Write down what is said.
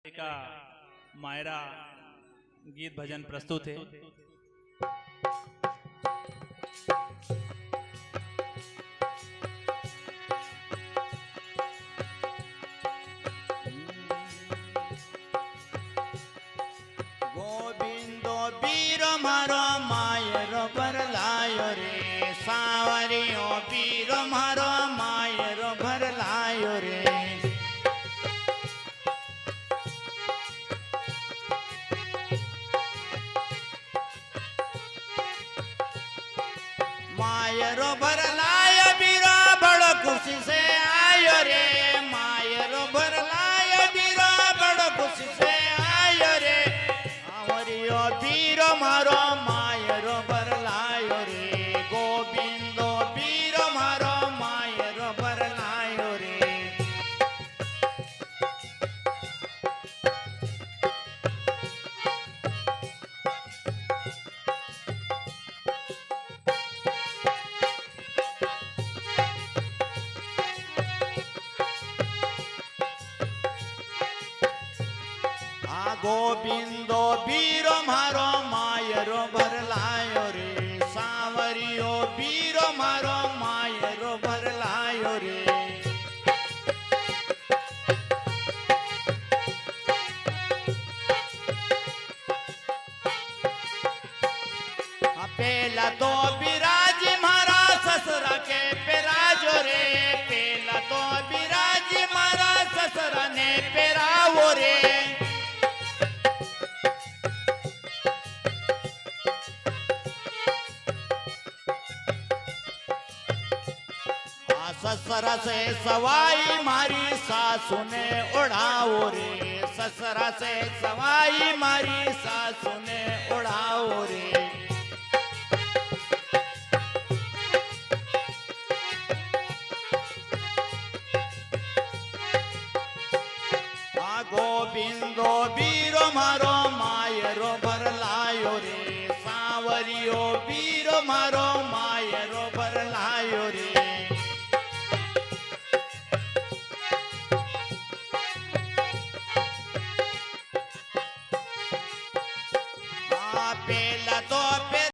का मायरा गीत भजन प्रस्तुत है। गोविंदो वीर मारो मायर भर लायो रे, सावरियो वीर मारो मायर भर लायो रे। मायरो भर लायो वीरो बड़ो खुशी से आयो रे, मायरो भर लायो वीरो बड़ो खुशी से आयो रे। आवरियो वीरो मारो मायरो भर लायो रे, गोविंदो वीरो मारो मायरो भर लायो रे। गोविंदो वीरो मारो मायरो भर लायो रे, सावरियो वीरो मारो मायरो भर लायो रे। पेला तो बिराज मारा ससुरा के पेराजो रे, पेला तो बिराज मारा ससुरा ने पेरावो रे। ससुरा से सवाई मारी सासू ने उड़ाओ रे, ससुरा से सवाई मारी सासू ने उड़ाओ रे। गोविंदो वीरो मारो मायरो भर लायो रे, सावरियो वीरो मारो